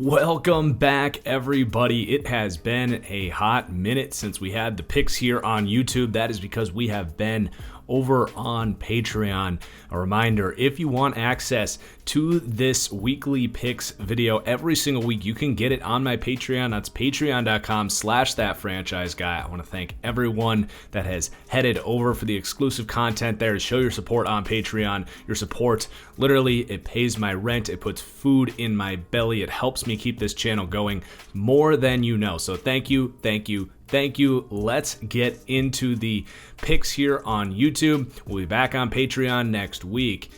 Welcome back, everybody. It has been a hot minute since we had the picks here on YouTube. That is because we have been over on Patreon. A reminder, if you want access to this weekly picks video every single week, you can get it on my Patreon. That's patreon.com/ThatFranchiseGuy. I want to thank everyone that has headed over for the exclusive content there to show your support on Patreon. Your support, literally, it pays my rent. It puts food in my belly. It helps me keep this channel going more than you know. So thank you, thank you, thank you. Let's get into the picks here on YouTube. We'll be back on Patreon next week.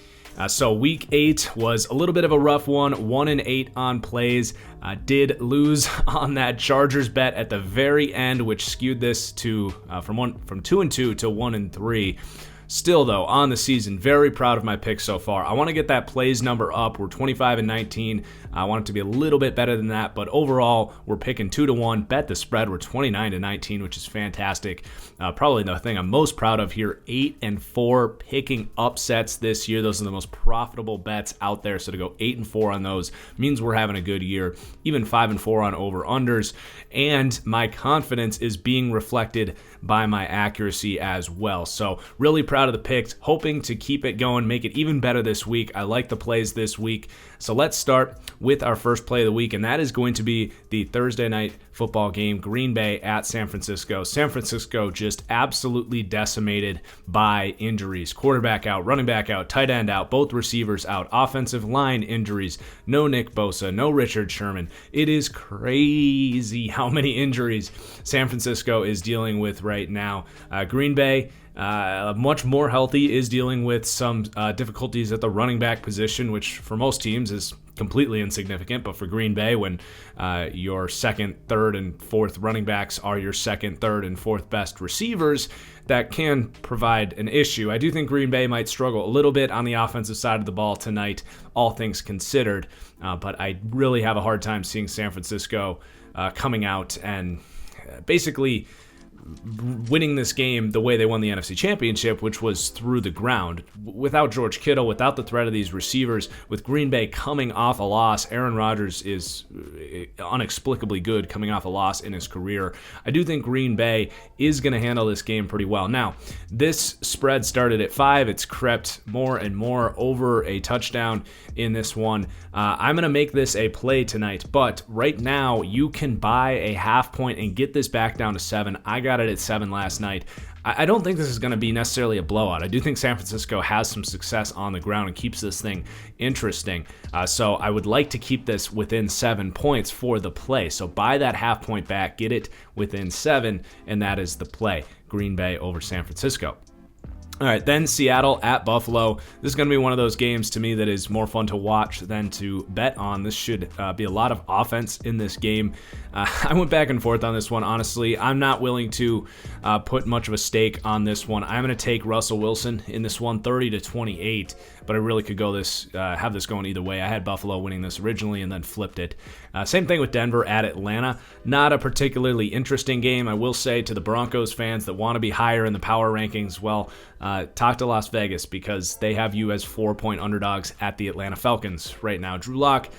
So week 8 was a little bit of a rough one. 1-8 on plays. Did lose on that Chargers bet at the very end, which skewed this to from 2-2 to 1-3. Still, though, on the season, very proud of my picks so far. I want to get that plays number up. We're 25-19. I want it to be a little bit better than that, but overall, we're picking 2-1. Bet the spread, we're 29-19, which is fantastic. Probably the thing I'm most proud of here, 8-4, picking upsets this year. Those are the most profitable bets out there, so to go 8-4 on those means we're having a good year. Even 5-4 on over-unders, and my confidence is being reflected by my accuracy as well. So really proud of the picks, hoping to keep it going, make it even better this week. I like the plays this week. So let's start with our first play of the week, and that is going to be the Thursday night football game, Green Bay at San Francisco. San Francisco just absolutely decimated by injuries. Quarterback out, running back out, tight end out, both receivers out, offensive line injuries, no Nick Bosa, no Richard Sherman. It is crazy how many injuries San Francisco is dealing with right now. Green Bay, much more healthy, is dealing with some difficulties at the running back position, which for most teams is completely insignificant, but for Green Bay, when your second, third, and fourth running backs are your second, third, and fourth best receivers, that can provide an issue. I do think Green Bay might struggle a little bit on the offensive side of the ball tonight, all things considered, but I really have a hard time seeing San Francisco coming out and basically winning this game the way they won the NFC Championship, which was through the ground. Without George Kittle, without the threat of these receivers, with Green Bay coming off a loss, Aaron Rodgers is inexplicably good coming off a loss in his career. I do think Green Bay is going to handle this game pretty well. Now, this spread started at 5. It's crept more and more over a touchdown in this one. I'm going to make this a play tonight, but right now you can buy a half point and get this back down to 7. I got it at 7 last night. I don't think this is going to be necessarily a blowout. I do think San Francisco has some success on the ground and keeps this thing interesting. So I would like to keep this within 7 points for the play. So buy that half point back, get it within 7, and that is the play. Green Bay over San Francisco. All right, then Seattle at Buffalo. This is going to be one of those games to me that is more fun to watch than to bet on. This should be a lot of offense in this game. I went back and forth on this one, honestly. I'm not willing to put much of a stake on this one. I'm going to take Russell Wilson in this one, 30-28, but I really could go have this going either way. I had Buffalo winning this originally and then flipped it. Same thing with Denver at Atlanta. Not a particularly interesting game. I will say to the Broncos fans that want to be higher in the power rankings, well, talk to Las Vegas, because they have you as 4-point underdogs at the Atlanta Falcons right now. Drew Lock,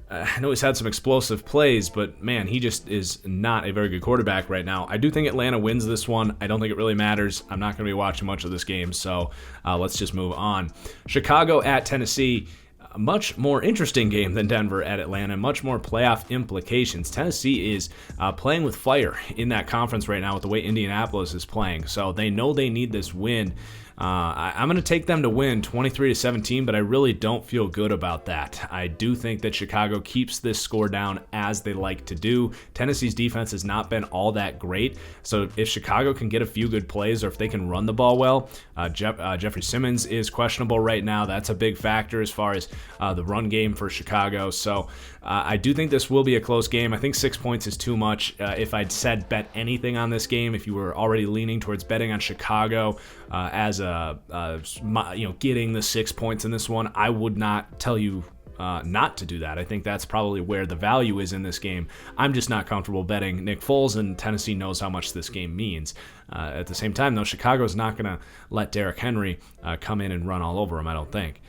I know he's had some explosive plays, but man, he just is not a very good quarterback right now. I do think Atlanta wins this one. I don't think it really matters. I'm not going to be watching much of this game, so let's just move on. Chicago at Tennessee. A much more interesting game than Denver at Atlanta, much more playoff implications. Tennessee is playing with fire in that conference right now with the way Indianapolis is playing, so they know they need this win. I'm going to take them to win 23-17, but I really don't feel good about that. I do think that Chicago keeps this score down as they like to do. Tennessee's defense has not been all that great, so if Chicago can get a few good plays or if they can run the ball well, Jeffrey Simmons is questionable right now. That's a big factor as far as the run game for Chicago. So I do think this will be a close game. I think 6 points is too much. If I'd said bet anything on this game, if you were already leaning towards betting on Chicago as getting the 6 points in this one, I would not tell you not to do that. I think that's probably where the value is in this game. I'm just not comfortable betting Nick Foles, and Tennessee knows how much this game means. At the same time, though, Chicago's not going to let Derrick Henry come in and run all over him, I don't think.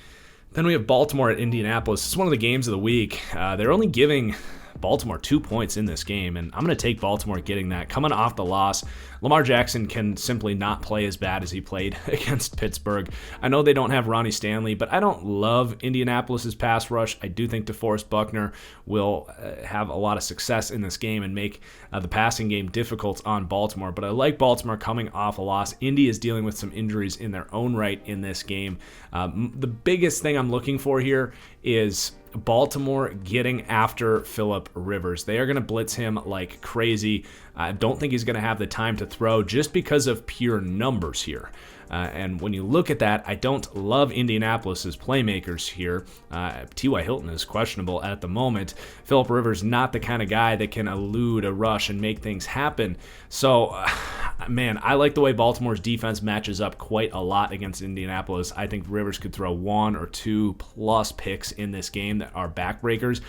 Then we have Baltimore at Indianapolis. It's one of the games of the week. They're only giving Baltimore 2 points in this game, and I'm going to take Baltimore getting that. Coming off the loss, Lamar Jackson can simply not play as bad as he played against Pittsburgh. I know they don't have Ronnie Stanley, but I don't love Indianapolis's pass rush. I do think DeForest Buckner will have a lot of success in this game and make the passing game difficult on Baltimore, but I like Baltimore coming off a loss. Indy is dealing with some injuries in their own right in this game. The biggest thing I'm looking for here is Baltimore getting after Phillip Rivers. They are going to blitz him like crazy. I don't think he's going to have the time to throw just because of pure numbers here. And when you look at that, I don't love Indianapolis's playmakers here. T.Y. Hilton is questionable at the moment. Phillip Rivers not the kind of guy that can elude a rush and make things happen. So, man, I like the way Baltimore's defense matches up quite a lot against Indianapolis. I think Rivers could throw 1 or 2 plus picks in this game that are backbreakers.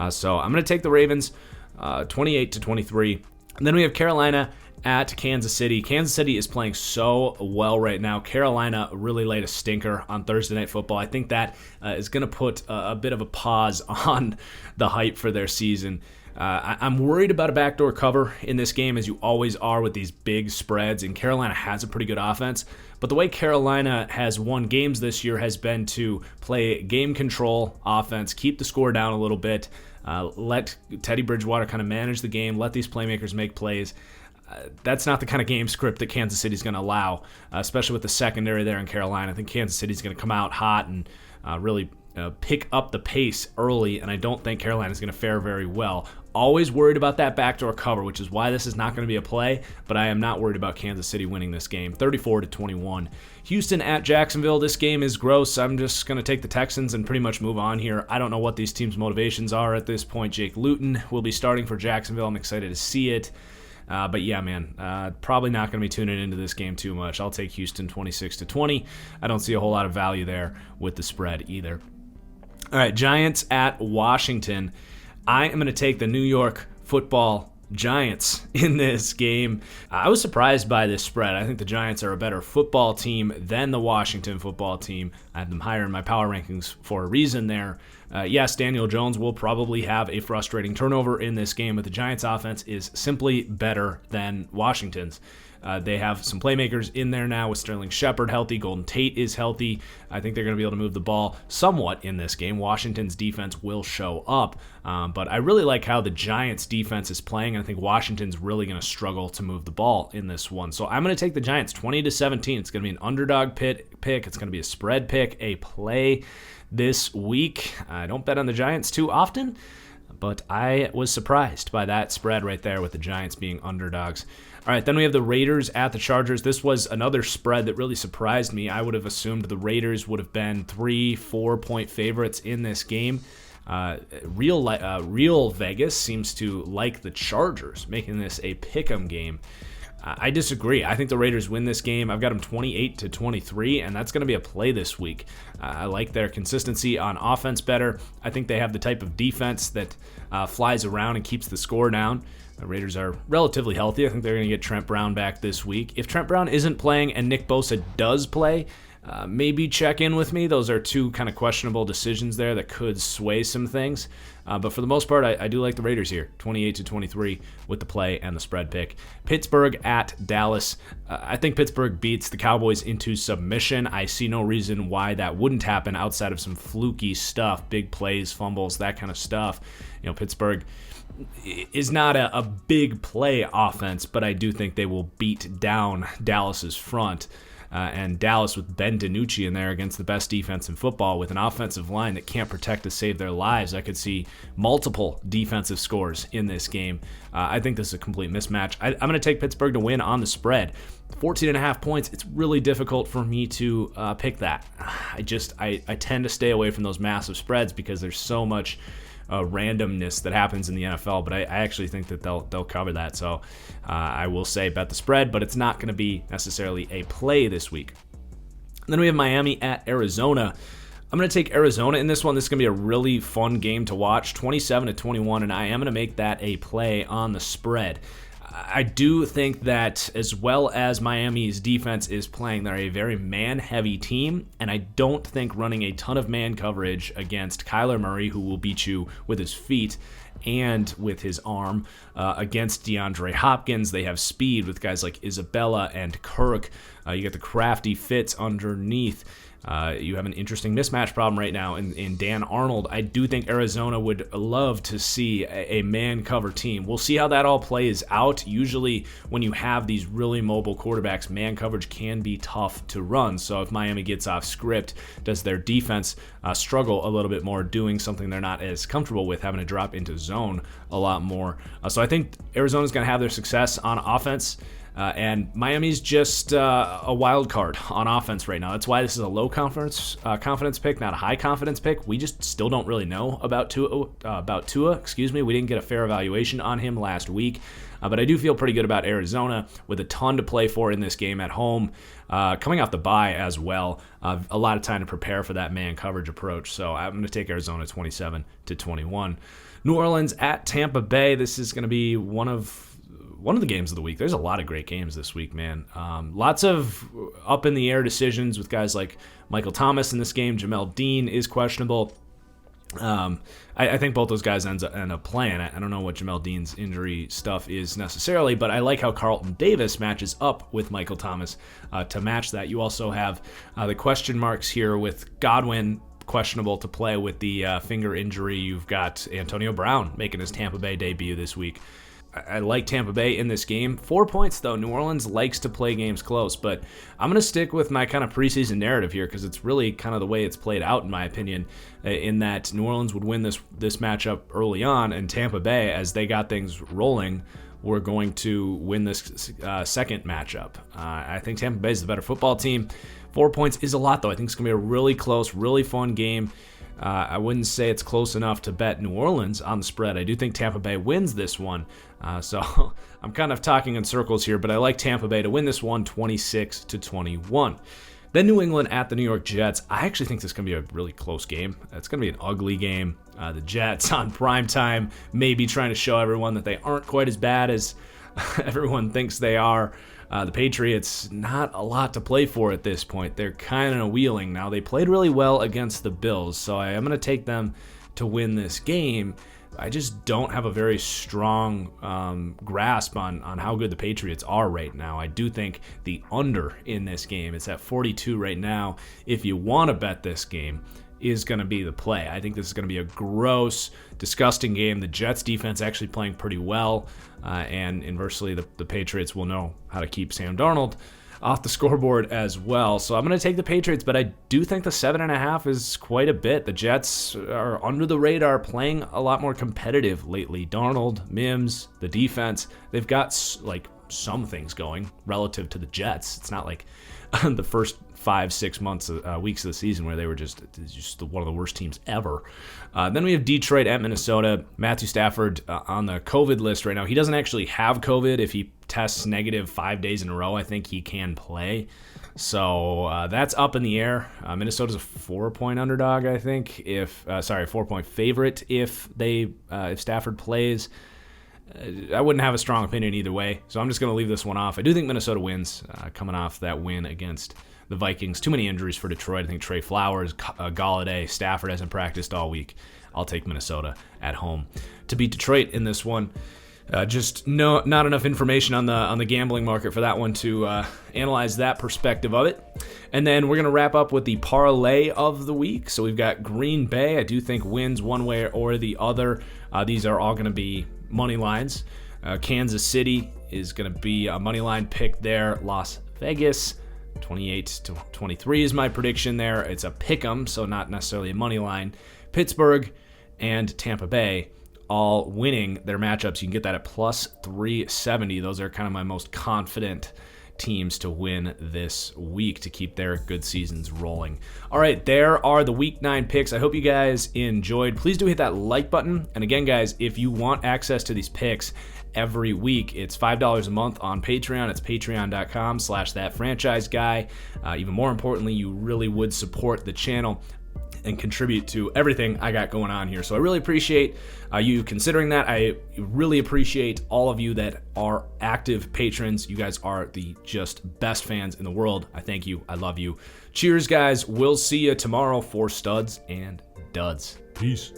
So I'm going to take the Ravens 28-23. And then we have Carolina at Kansas City. Kansas City is playing so well right now. Carolina really laid a stinker on Thursday Night Football. I think that is going to put a bit of a pause on the hype for their season. I'm worried about a backdoor cover in this game, as you always are with these big spreads, and Carolina has a pretty good offense. But the way Carolina has won games this year has been to play game control offense, keep the score down a little bit, let Teddy Bridgewater kind of manage the game, let these playmakers make plays. That's not the kind of game script that Kansas City is going to allow, especially with the secondary there in Carolina. I think Kansas City is going to come out hot and really pick up the pace early, and I don't think Carolina is going to fare very well. Always worried about that backdoor cover, which is why this is not going to be a play, but I am not worried about Kansas City winning this game, 34-21. Houston at Jacksonville. This game is gross. I'm just going to take the Texans and pretty much move on here. I don't know what these teams' motivations are at this point. Jake Luton will be starting for Jacksonville. I'm excited to see it. But yeah, man, probably not going to be tuning into this game too much. I'll take Houston 26-20. I don't see a whole lot of value there with the spread either. All right, Giants at Washington. I am going to take the New York Football Giants in this game. I was surprised by this spread. I think the Giants are a better football team than the Washington football team. I have them higher in my power rankings for a reason there. Yes, Daniel Jones will probably have a frustrating turnover in this game, but the Giants' offense is simply better than Washington's. They have some playmakers in there now with Sterling Shepard healthy. Golden Tate is healthy. I think they're going to be able to move the ball somewhat in this game. Washington's defense will show up, but I really like how the Giants' defense is playing, and I think Washington's really going to struggle to move the ball in this one. So I'm going to take the Giants 20-17. It's going to be an underdog pick. It's going to be a spread pick, a play this week. I don't bet on the Giants too often, but I was surprised by that spread right there with the Giants being underdogs. All right, then we have the Raiders at the Chargers. This was another spread that really surprised me. I would have assumed the Raiders would have been 3-4 point favorites in this game. Real Vegas seems to like the Chargers, making this a pick'em game. I disagree. I think the Raiders win this game. I've got them 28-23, and that's going to be a play this week. I like their consistency on offense better. I think they have the type of defense that flies around and keeps the score down. The Raiders are relatively healthy. I think they're going to get Trent Brown back this week. If Trent Brown isn't playing and Nick Bosa does play, maybe check in with me. Those are two kind of questionable decisions there that could sway some things. But for the most part, I do like the Raiders here, 28-23 with the play and the spread pick. Pittsburgh at Dallas. I think Pittsburgh beats the Cowboys into submission. I see no reason why that wouldn't happen outside of some fluky stuff, big plays, fumbles, that kind of stuff. You know, Pittsburgh is not a big play offense, but I do think they will beat down Dallas's front. And Dallas with Ben DiNucci in there against the best defense in football with an offensive line that can't protect to save their lives. I could see multiple defensive scores in this game. I think this is a complete mismatch. I'm going to take Pittsburgh to win on the spread. 14.5 points, it's really difficult for me to pick that. I tend to stay away from those massive spreads because there's so much randomness that happens in the NFL, but I actually think that they'll cover that. So I will say bet the spread, but it's not going to be necessarily a play this week. And then we have Miami at Arizona. I'm going to take Arizona in this one. This is going to be a really fun game to watch, 27-21, and I am going to make that a play on the spread. I do think that as well as Miami's defense is playing, they're a very man-heavy team, and I don't think running a ton of man coverage against Kyler Murray, who will beat you with his feet and with his arm, against DeAndre Hopkins. They have speed with guys like Isabella and Kirk. You get the crafty fits underneath. You have an interesting mismatch problem right now in Dan Arnold. I do think Arizona would love to see a man cover team. We'll see how that all plays out. Usually when you have these really mobile quarterbacks, man coverage can be tough to run. So if Miami gets off script, does their defense struggle a little bit more doing something they're not as comfortable with, having to drop into zone a lot more? So I think Arizona's going to have their success on offense. And Miami's just a wild card on offense right now. That's why this is a low confidence pick, not a high confidence pick. We just still don't really know about Tua. Excuse me. We didn't get a fair evaluation on him last week. But I do feel pretty good about Arizona with a ton to play for in this game at home. Coming off the bye as well. A lot of time to prepare for that man coverage approach. So I'm going to take Arizona 27-21. New Orleans at Tampa Bay. This is going to be one of the games of the week. There's a lot of great games this week, man. Lots of up in the air decisions with guys like Michael Thomas in this game. Jamel Dean is questionable. I think both those guys end up playing. I don't know what Jamel Dean's injury stuff is necessarily, but I like how Carlton Davis matches up with Michael Thomas to match that. You also have the question marks here with Godwin questionable to play with the finger injury. You've got Antonio Brown making his Tampa Bay debut this week. I like Tampa Bay in this game. 4 points, though. New Orleans likes to play games close, but I'm going to stick with my kind of preseason narrative here because it's really kind of the way it's played out, in my opinion, in that New Orleans would win this matchup early on, and Tampa Bay, as they got things rolling, were going to win this second matchup. I think Tampa Bay is the better football team. 4 points is a lot, though. I think it's going to be a really close, really fun game. I wouldn't say it's close enough to bet New Orleans on the spread. I do think Tampa Bay wins this one. So I'm kind of talking in circles here, but I like Tampa Bay to win this one 26-21. Then New England at the New York Jets. I actually think this is going to be a really close game. It's going to be an ugly game. The Jets on primetime, maybe trying to show everyone that they aren't quite as bad as everyone thinks they are. The Patriots, not a lot to play for at this point. They're kind of wheeling now. They played really well against the Bills, so I am going to take them to win this game. I just don't have a very strong grasp on how good the Patriots are right now. I do think the under in this game, it's at 42 right now. If you want to bet this game, is going to be the play. I think this is going to be a gross, disgusting game. The Jets defense actually playing pretty well, and inversely, the Patriots will know how to keep Sam Darnold off the scoreboard as well. So I'm going to take the Patriots, but I do think the 7.5 is quite a bit. The Jets are under the radar, playing a lot more competitive lately. Darnold, Mims, the defense, they've got like some things going relative to the Jets. It's not like the first 5-6 months, weeks of the season where they were just one of the worst teams ever. Then we have Detroit at Minnesota. Matthew Stafford on the COVID list right now. He doesn't actually have COVID. If he tests negative 5 days in a row, I think he can play. So that's up in the air. Minnesota's a 4-point underdog, I think. 4-point favorite if Stafford plays. I wouldn't have a strong opinion either way, so I'm just going to leave this one off. I do think Minnesota wins, coming off that win against the Vikings. Too many injuries for Detroit. I think Trey Flowers, Galladay, Stafford hasn't practiced all week. I'll take Minnesota at home to beat Detroit in this one. Just not enough information on the gambling market for that one to analyze that perspective of it. And then we're going to wrap up with the parlay of the week. So we've got Green Bay, I do think wins one way or the other. These are all going to be money lines. Kansas City is going to be a money line pick there. Las Vegas, 28-23 is my prediction there. It's a pick 'em, so not necessarily a money line. Pittsburgh and Tampa Bay all winning their matchups. You can get that at plus 370. Those are kind of my most confident teams to win this week to keep their good seasons rolling. All right, there are the week 9 picks. I hope you guys enjoyed. Please do hit that like button. And again, guys, if you want access to these picks every week, it's $5 a month on Patreon. It's patreon.com/ThatFranchiseGuy. Even more importantly, you really would support the channel and contribute to everything I got going on here. So I really appreciate you considering that. I really appreciate all of you that are active patrons. You guys are the just best fans in the world. I thank you. I love you. Cheers, guys. We'll see you tomorrow for Studs and Duds. Peace.